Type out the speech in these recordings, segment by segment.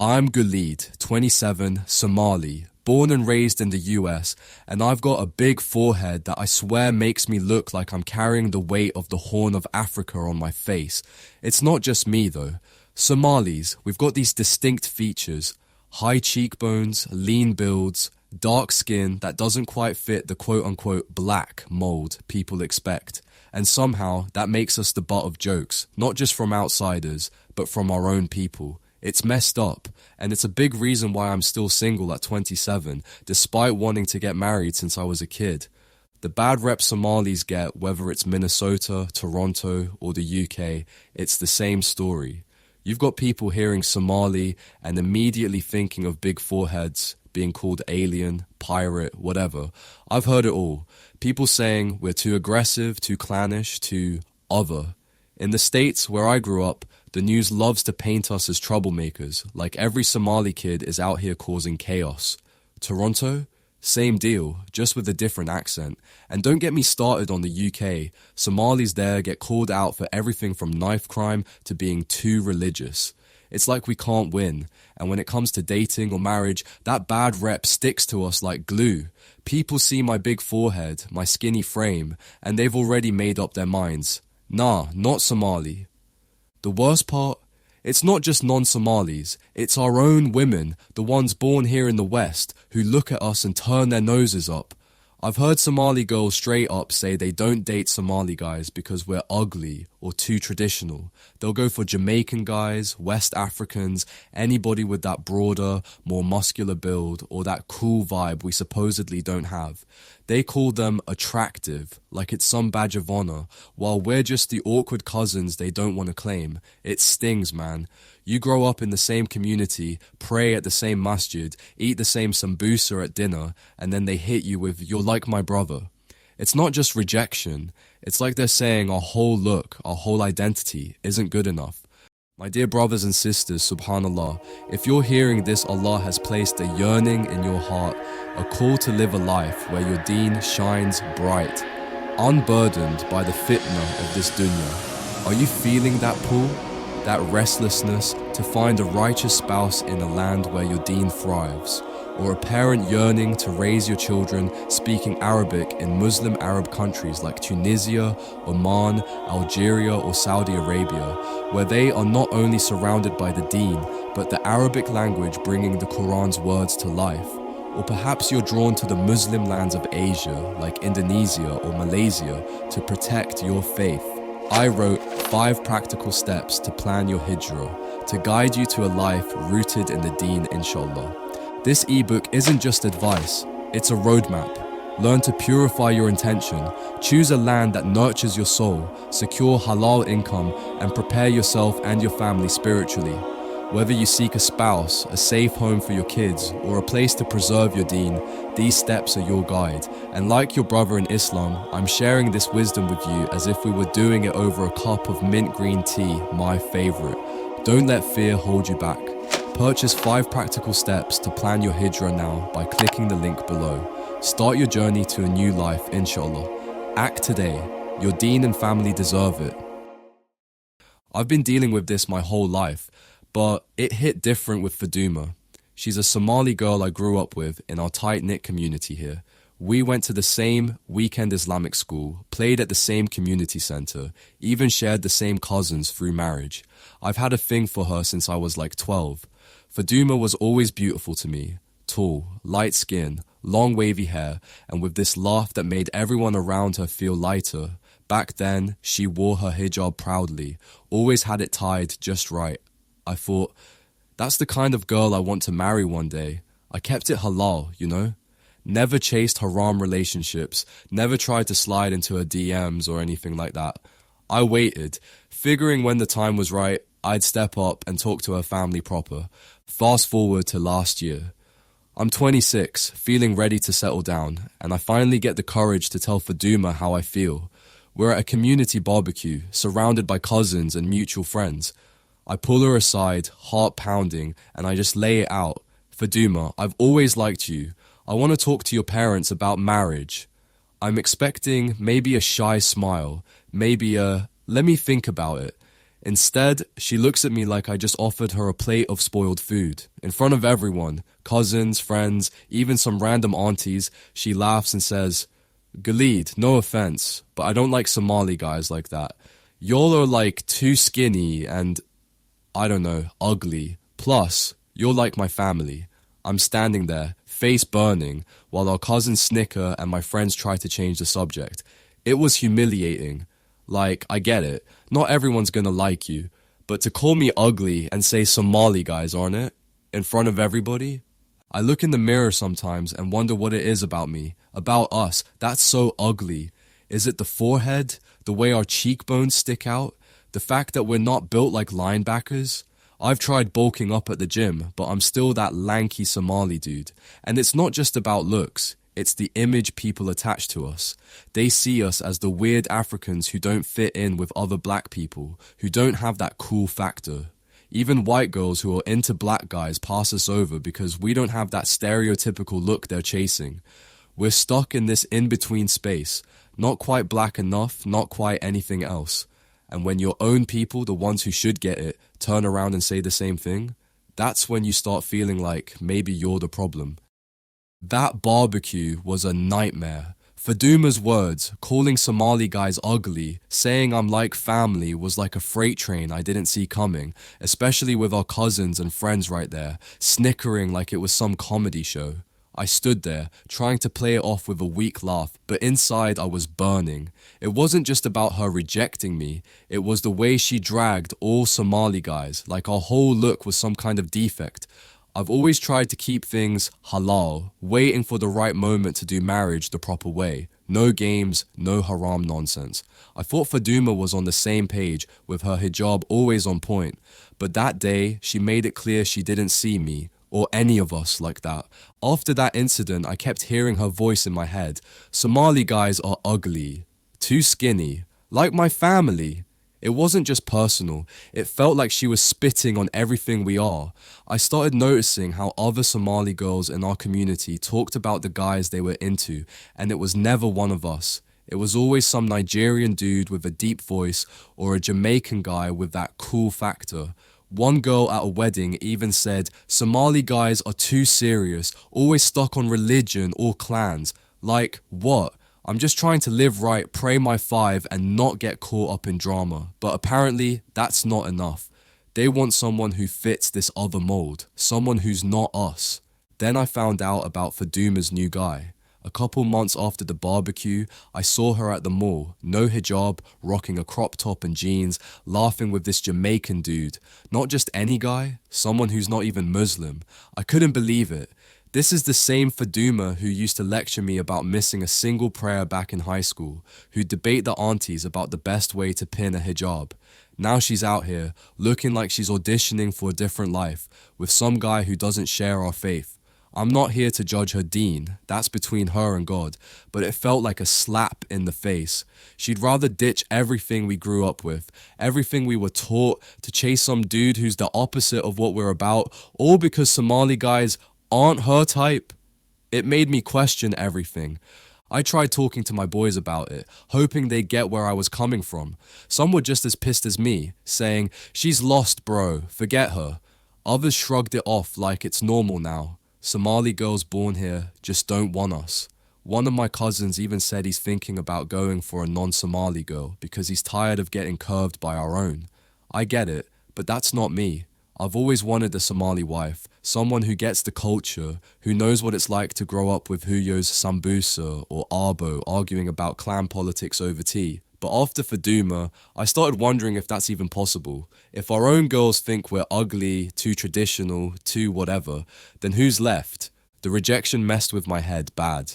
I'm Gulid, 27, Somali, born and raised in the US, and I've got a big forehead that I swear makes me look like I'm carrying the weight of the Horn of Africa on my face. It's not just me though. Somalis, we've got these distinct features: high cheekbones, lean builds, dark skin that doesn't quite fit the quote-unquote black mold people expect. And somehow that makes us the butt of jokes, not just from outsiders, but from our own people. It's messed up, and it's a big reason why I'm still single at 27, despite wanting to get married since I was a kid. The bad rep Somalis get, whether it's Minnesota, Toronto, or the UK, it's the same story. You've got people hearing Somali and immediately thinking of big foreheads, being called alien, pirate, whatever. I've heard it all. People saying we're too aggressive, too clannish, too other. In the States, where I grew up, the news loves to paint us as troublemakers, like every Somali kid is out here causing chaos. Toronto? Same deal, just with a different accent. And don't get me started on the UK. Somalis there get called out for everything from knife crime to being too religious. It's like we can't win, and when it comes to dating or marriage, that bad rep sticks to us like glue. People see my big forehead, my skinny frame, and they've already made up their minds. Nah, not Somali. The worst part? It's not just non-Somalis, it's our own women, the ones born here in the West, who look at us and turn their noses up. I've heard Somali girls straight up say they don't date Somali guys because we're ugly or too traditional. They'll go for Jamaican guys, West Africans, anybody with that broader, more muscular build or that cool vibe we supposedly don't have. They call them attractive, like it's some badge of honor, while we're just the awkward cousins they don't want to claim. It stings, man. You grow up in the same community, pray at the same masjid, eat the same sambusa at dinner, and then they hit you with, "You're like my brother." It's not just rejection. It's like they're saying our whole look, our whole identity isn't good enough. My dear brothers and sisters, subhanallah, if you're hearing this, Allah has placed a yearning in your heart, a call to live a life where your deen shines bright, unburdened by the fitna of this dunya. Are you feeling that pull? That restlessness to find a righteous spouse in a land where your deen thrives, or a parent yearning to raise your children speaking Arabic in Muslim Arab countries like Tunisia, Oman, Algeria or Saudi Arabia, where they are not only surrounded by the deen, but the Arabic language bringing the Quran's words to life. Or perhaps you're drawn to the Muslim lands of Asia like Indonesia or Malaysia to protect your faith. I wrote 5 practical steps to plan your hijrah, to guide you to a life rooted in the deen, inshallah. This ebook isn't just advice, it's a roadmap. Learn to purify your intention, choose a land that nurtures your soul, secure halal income, and prepare yourself and your family spiritually. Whether you seek a spouse, a safe home for your kids, or a place to preserve your deen, these steps are your guide. And like your brother in Islam, I'm sharing this wisdom with you as if we were doing it over a cup of mint green tea, my favorite. Don't let fear hold you back. Purchase 5 practical steps to plan your hijrah now by clicking the link below. Start your journey to a new life, inshallah. Act today. Your deen and family deserve it. I've been dealing with this my whole life, but it hit different with Faduma. She's a Somali girl I grew up with in our tight-knit community here. We went to the same weekend Islamic school, played at the same community center, even shared the same cousins through marriage. I've had a thing for her since I was like 12. Faduma was always beautiful to me. Tall, light skin, long wavy hair, and with this laugh that made everyone around her feel lighter. Back then, she wore her hijab proudly, always had it tied just right. I thought, that's the kind of girl I want to marry one day. I kept it halal, you know? Never chased haram relationships, never tried to slide into her DMs or anything like that. I waited, figuring when the time was right, I'd step up and talk to her family proper. Fast forward to last year. I'm 26, feeling ready to settle down, and I finally get the courage to tell Faduma how I feel. We're at a community barbecue, surrounded by cousins and mutual friends. I pull her aside, heart pounding, and I just lay it out. Faduma, I've always liked you. I want to talk to your parents about marriage. I'm expecting maybe a shy smile, maybe a, let me think about it. Instead, she looks at me like I just offered her a plate of spoiled food. In front of everyone, cousins, friends, even some random aunties, she laughs and says, "Galeed, no offense, but I don't like Somali guys like that. Y'all are like too skinny and, I don't know, ugly. Plus, you're like my family." I'm standing there, face burning, while our cousins snicker and my friends try to change the subject. It was humiliating. Like, I get it, not everyone's gonna like you, but to call me ugly and say Somali guys, aren't it? In front of everybody? I look in the mirror sometimes and wonder what it is about me, about us, that's so ugly. Is it the forehead, the way our cheekbones stick out, the fact that we're not built like linebackers? I've tried bulking up at the gym, but I'm still that lanky Somali dude. And it's not just about looks, it's the image people attach to us. They see us as the weird Africans who don't fit in with other black people, who don't have that cool factor. Even white girls who are into black guys pass us over because we don't have that stereotypical look they're chasing. We're stuck in this in-between space, not quite black enough, not quite anything else. And when your own people, the ones who should get it, turn around and say the same thing, that's when you start feeling like maybe you're the problem. That barbecue was a nightmare. Faduma's words, calling Somali guys ugly, saying I'm like family was like a freight train I didn't see coming, especially with our cousins and friends right there, snickering like it was some comedy show. I stood there, trying to play it off with a weak laugh, but inside I was burning. It wasn't just about her rejecting me, it was the way she dragged all Somali guys, like our whole look was some kind of defect. I've always tried to keep things halal, waiting for the right moment to do marriage the proper way. No games, no haram nonsense. I thought Faduma was on the same page, with her hijab always on point, but that day she made it clear she didn't see me, or any of us like that. After that incident, I kept hearing her voice in my head. Somali guys are ugly, too skinny, like my family. It wasn't just personal, it felt like she was spitting on everything we are. I started noticing how other Somali girls in our community talked about the guys they were into, and it was never one of us. It was always some Nigerian dude with a deep voice or a Jamaican guy with that cool factor. One girl at a wedding even said, Somali guys are too serious, always stuck on religion or clans. Like, what? I'm just trying to live right, pray my five, and not get caught up in drama. But apparently, that's not enough. They want someone who fits this other mold, someone who's not us. Then I found out about Faduma's new guy. A couple months after the barbecue, I saw her at the mall, no hijab, rocking a crop top and jeans, laughing with this Jamaican dude. Not just any guy, someone who's not even Muslim. I couldn't believe it. This is the same Faduma who used to lecture me about missing a single prayer back in high school, who'd debate the aunties about the best way to pin a hijab. Now she's out here, looking like she's auditioning for a different life, with some guy who doesn't share our faith. I'm not here to judge her deen, that's between her and God, but it felt like a slap in the face. She'd rather ditch everything we grew up with, everything we were taught, to chase some dude who's the opposite of what we're about, all because Somali guys aren't her type. It made me question everything. I tried talking to my boys about it, hoping they'd get where I was coming from. Some were just as pissed as me, saying, she's lost bro, forget her. Others shrugged it off like it's normal now. Somali girls born here just don't want us. One of my cousins even said he's thinking about going for a non-Somali girl because he's tired of getting curved by our own. I get it, but that's not me. I've always wanted a Somali wife, someone who gets the culture, who knows what it's like to grow up with Huyo's Sambusa or Arbo arguing about clan politics over tea. But after Faduma, I started wondering if that's even possible. If our own girls think we're ugly, too traditional, too whatever, then who's left? The rejection messed with my head bad.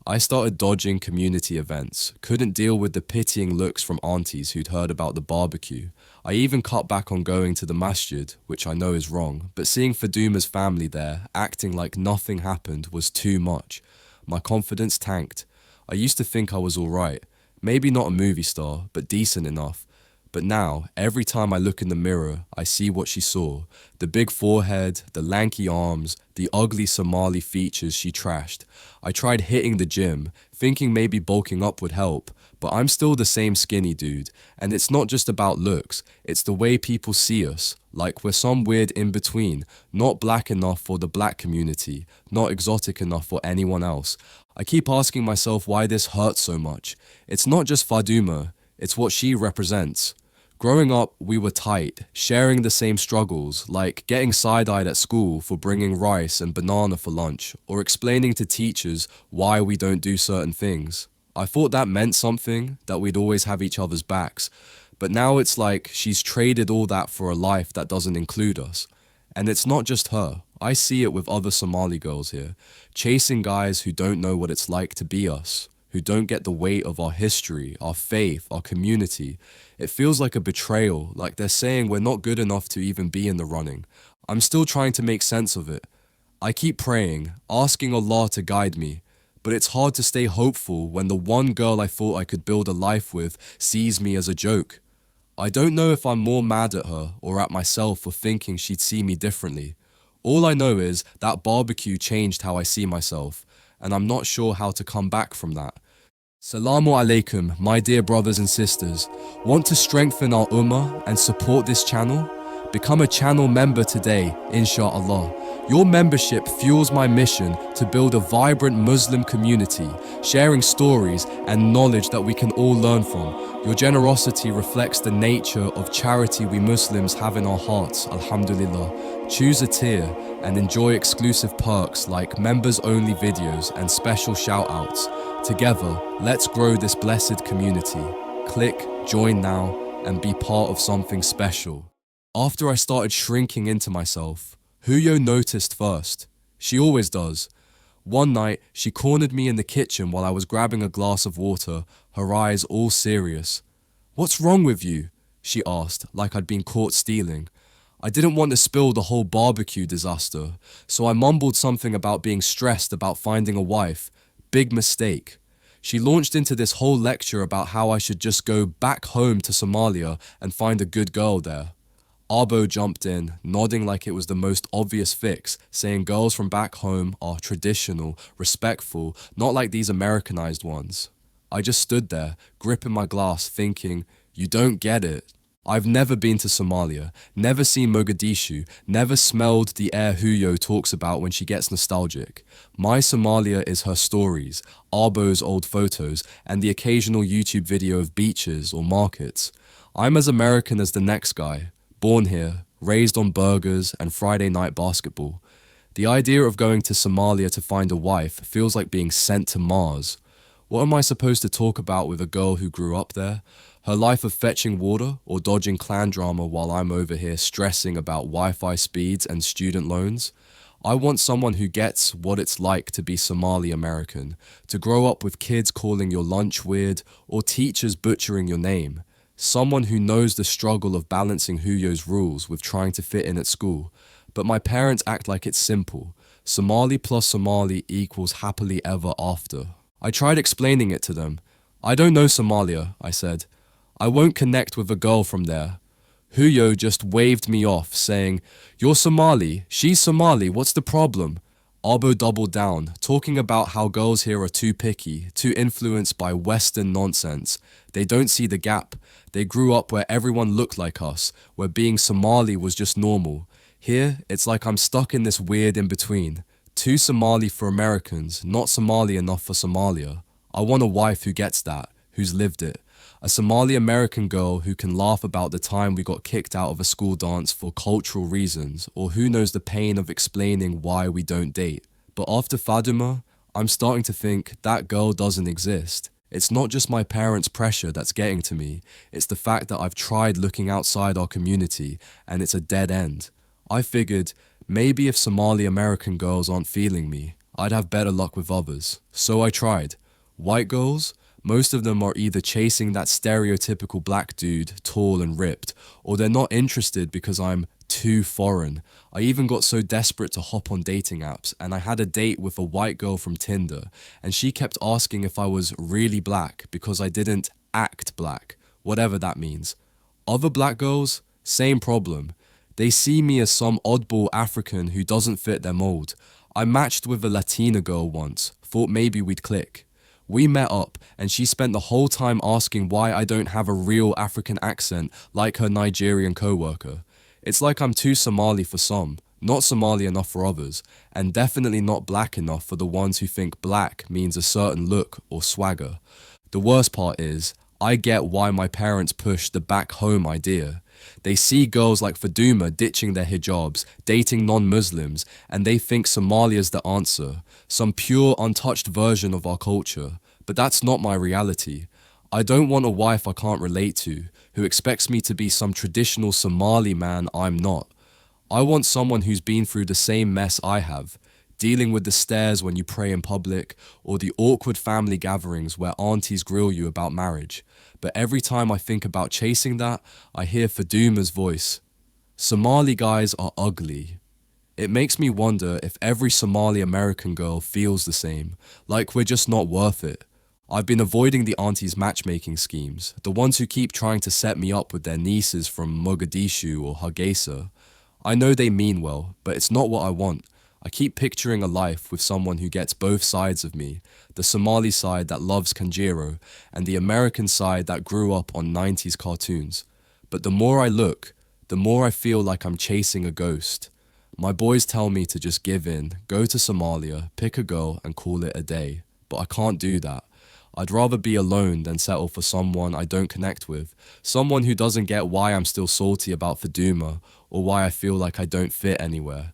I started dodging community events, couldn't deal with the pitying looks from aunties who'd heard about the barbecue. I even cut back on going to the masjid, which I know is wrong, but seeing Faduma's family there, acting like nothing happened, was too much. My confidence tanked. I used to think I was alright, maybe not a movie star, but decent enough. But now, every time I look in the mirror, I see what she saw. The big forehead, the lanky arms, the ugly Somali features she trashed. I tried hitting the gym, thinking maybe bulking up would help, but I'm still the same skinny dude. And it's not just about looks, it's the way people see us. Like we're some weird in-between, not black enough for the black community, not exotic enough for anyone else. I keep asking myself why this hurts so much. It's not just Faduma, it's what she represents. Growing up, we were tight, sharing the same struggles, like getting side-eyed at school for bringing rice and banana for lunch, or explaining to teachers why we don't do certain things. I thought that meant something, that we'd always have each other's backs. But now it's like she's traded all that for a life that doesn't include us. And it's not just her. I see it with other Somali girls here, chasing guys who don't know what it's like to be us, who don't get the weight of our history, our faith, our community. It feels like a betrayal, like they're saying we're not good enough to even be in the running. I'm still trying to make sense of it. I keep praying, asking Allah to guide me, but it's hard to stay hopeful when the one girl I thought I could build a life with sees me as a joke. I don't know if I'm more mad at her or at myself for thinking she'd see me differently. All I know is that barbecue changed how I see myself, and I'm not sure how to come back from that. Salamu alaikum, my dear brothers and sisters. Want to strengthen our ummah and support this channel? Become a channel member today, inshallah. Your membership fuels my mission to build a vibrant Muslim community, sharing stories and knowledge that we can all learn from. Your generosity reflects the nature of charity we Muslims have in our hearts, alhamdulillah. Choose a tier and enjoy exclusive perks like members-only videos and special shout-outs. Together, let's grow this blessed community. Click join now and be part of something special. After I started shrinking into myself, Huyo noticed first. She always does. One night, she cornered me in the kitchen while I was grabbing a glass of water, her eyes all serious. "What's wrong with you?" she asked, like I'd been caught stealing. I didn't want to spill the whole barbecue disaster, so I mumbled something about being stressed about finding a wife. Big mistake. She launched into this whole lecture about how I should just go back home to Somalia and find a good girl there. Arbo jumped in, nodding like it was the most obvious fix, saying girls from back home are traditional, respectful, not like these Americanized ones. I just stood there, gripping my glass, thinking, you don't get it. I've never been to Somalia, never seen Mogadishu, never smelled the air Huyo talks about when she gets nostalgic. My Somalia is her stories, Arbo's old photos, and the occasional YouTube video of beaches or markets. I'm as American as the next guy. Born here, raised on burgers and Friday night basketball. The idea of going to Somalia to find a wife feels like being sent to Mars. What am I supposed to talk about with a girl who grew up there? Her life of fetching water or dodging clan drama while I'm over here stressing about Wi-Fi speeds and student loans? I want someone who gets what it's like to be Somali American, to grow up with kids calling your lunch weird or teachers butchering your name. Someone who knows the struggle of balancing Huyo's rules with trying to fit in at school. But my parents act like it's simple. Somali plus Somali equals happily ever after. I tried explaining it to them. I don't know Somalia, I said. I won't connect with a girl from there. Huyo just waved me off, saying, "You're Somali, she's Somali, what's the problem?" Arbo doubled down, talking about how girls here are too picky, too influenced by Western nonsense. They don't see the gap. They grew up where everyone looked like us, where being Somali was just normal. Here, it's like I'm stuck in this weird in-between. Too Somali for Americans, not Somali enough for Somalia. I want a wife who gets that, who's lived it. A Somali American girl who can laugh about the time we got kicked out of a school dance for cultural reasons, or who knows the pain of explaining why we don't date. But after Faduma, I'm starting to think that girl doesn't exist. It's not just my parents' pressure that's getting to me, it's the fact that I've tried looking outside our community and it's a dead end. I figured, maybe if Somali American girls aren't feeling me, I'd have better luck with others. So I tried. White girls? Most of them are either chasing that stereotypical black dude, tall and ripped, or they're not interested because I'm too foreign. I even got so desperate to hop on dating apps, and I had a date with a white girl from Tinder, and she kept asking if I was really black because I didn't act black, whatever that means. Other black girls? Same problem. They see me as some oddball African who doesn't fit their mold. I matched with a Latina girl once, thought maybe we'd click. We met up and she spent the whole time asking why I don't have a real African accent like her Nigerian co-worker. It's like I'm too Somali for some, not Somali enough for others, and definitely not black enough for the ones who think black means a certain look or swagger. The worst part is, I get why my parents push the back home idea. They see girls like Faduma ditching their hijabs, dating non-Muslims, and they think Somalia's the answer, some pure untouched version of our culture. But that's not my reality. I don't want a wife I can't relate to, who expects me to be some traditional Somali man I'm not. I want someone who's been through the same mess I have, dealing with the stares when you pray in public, or the awkward family gatherings where aunties grill you about marriage. But every time I think about chasing that, I hear Faduma's voice. Somali guys are ugly. It makes me wonder if every Somali American girl feels the same, like we're just not worth it. I've been avoiding the aunties' matchmaking schemes, the ones who keep trying to set me up with their nieces from Mogadishu or Hargeisa. I know they mean well, but it's not what I want. I keep picturing a life with someone who gets both sides of me, the Somali side that loves Kanjiro, and the American side that grew up on 90s cartoons. But the more I look, the more I feel like I'm chasing a ghost. My boys tell me to just give in, go to Somalia, pick a girl and call it a day. But I can't do that. I'd rather be alone than settle for someone I don't connect with, someone who doesn't get why I'm still salty about Faduma or why I feel like I don't fit anywhere.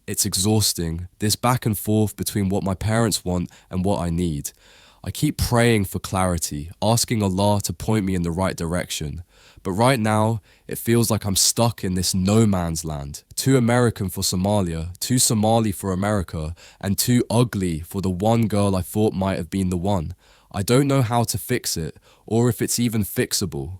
It's exhausting, this back and forth between what my parents want and what I need. I keep praying for clarity, asking Allah to point me in the right direction. But right now, it feels like I'm stuck in this no man's land. Too American for Somalia, too Somali for America, and too ugly for the one girl I thought might have been the one. I don't know how to fix it, or if it's even fixable.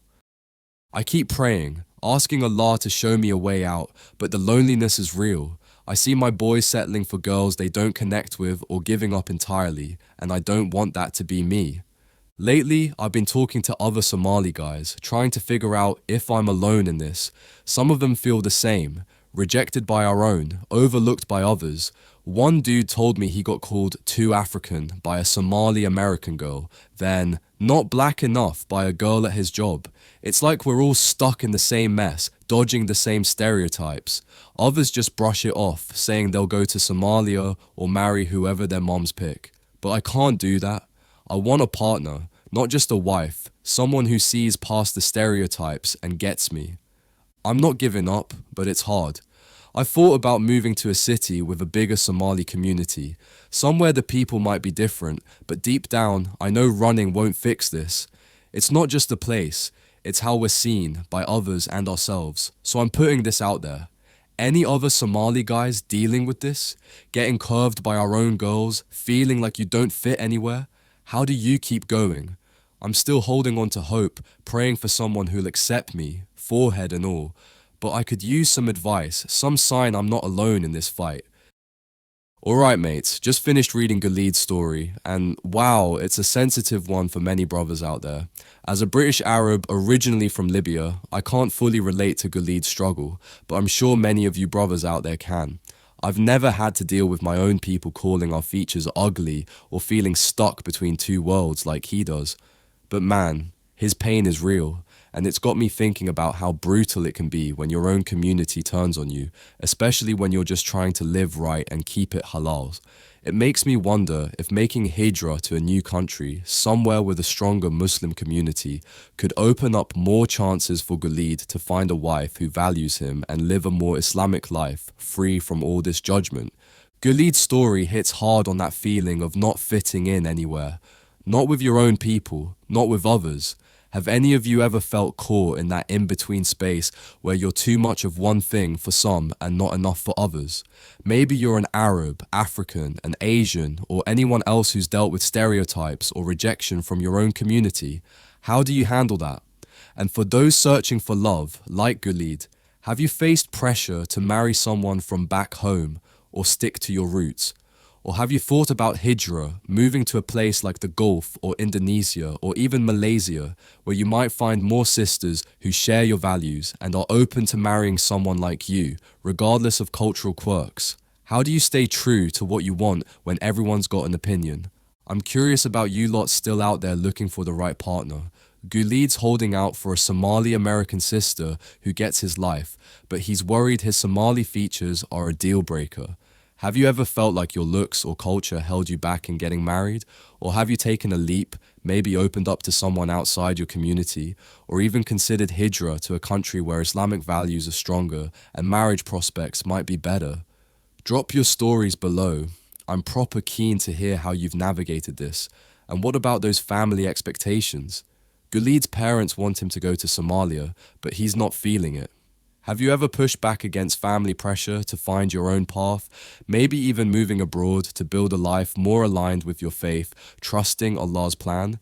I keep praying, asking Allah to show me a way out, but the loneliness is real. I see my boys settling for girls they don't connect with or giving up entirely, and I don't want that to be me. Lately, I've been talking to other Somali guys, trying to figure out if I'm alone in this. Some of them feel the same, rejected by our own, overlooked by others. One dude told me he got called too African by a Somali American girl, then not black enough by a girl at his job. It's like we're all stuck in the same mess, dodging the same stereotypes. Others just brush it off, saying they'll go to Somalia or marry whoever their moms pick. But I can't do that. I want a partner, not just a wife, someone who sees past the stereotypes and gets me. I'm not giving up, but it's hard. I thought about moving to a city with a bigger Somali community, somewhere the people might be different, but deep down, I know running won't fix this. It's not just a place, it's how we're seen by others and ourselves. So I'm putting this out there. Any other Somali guys dealing with this? Getting curved by our own girls, feeling like you don't fit anywhere? How do you keep going? I'm still holding on to hope, praying for someone who'll accept me, forehead and all. But I could use some advice, some sign I'm not alone in this fight. Alright mates, just finished reading Ghalid's story, and wow, it's a sensitive one for many brothers out there. As a British Arab originally from Libya, I can't fully relate to Ghalid's struggle, but I'm sure many of you brothers out there can. I've never had to deal with my own people calling our features ugly or feeling stuck between two worlds like he does. But man, his pain is real. And it's got me thinking about how brutal it can be when your own community turns on you, especially when you're just trying to live right and keep it halal. It makes me wonder if making hijra to a new country, somewhere with a stronger Muslim community, could open up more chances for Ghalid to find a wife who values him and live a more Islamic life, free from all this judgment. Ghalid's story hits hard on that feeling of not fitting in anywhere. Not with your own people, not with others. Have any of you ever felt caught in that in-between space where you're too much of one thing for some and not enough for others? Maybe you're an Arab, African, an Asian, or anyone else who's dealt with stereotypes or rejection from your own community. How do you handle that? And for those searching for love, like Ghalid, have you faced pressure to marry someone from back home or stick to your roots? Or have you thought about hijra, moving to a place like the Gulf or Indonesia or even Malaysia, where you might find more sisters who share your values and are open to marrying someone like you, regardless of cultural quirks? How do you stay true to what you want when everyone's got an opinion? I'm curious about you lot still out there looking for the right partner. Gulid's holding out for a Somali American sister who gets his life, but he's worried his Somali features are a deal breaker. Have you ever felt like your looks or culture held you back in getting married? Or have you taken a leap, maybe opened up to someone outside your community, or even considered hijra to a country where Islamic values are stronger and marriage prospects might be better? Drop your stories below. I'm proper keen to hear how you've navigated this. And what about those family expectations? Gulid's parents want him to go to Somalia, but he's not feeling it. Have you ever pushed back against family pressure to find your own path, maybe even moving abroad to build a life more aligned with your faith, trusting Allah's plan?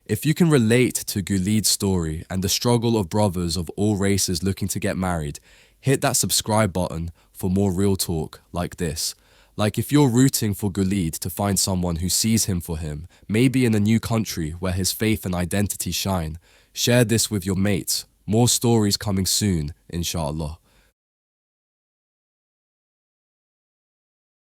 If you can relate to Gulid's story and the struggle of brothers of all races looking to get married, hit that subscribe button for more real talk like this. Like if you're rooting for Gulid to find someone who sees him for him, maybe in a new country where his faith and identity shine, share this with your mates. More stories coming soon, inshallah.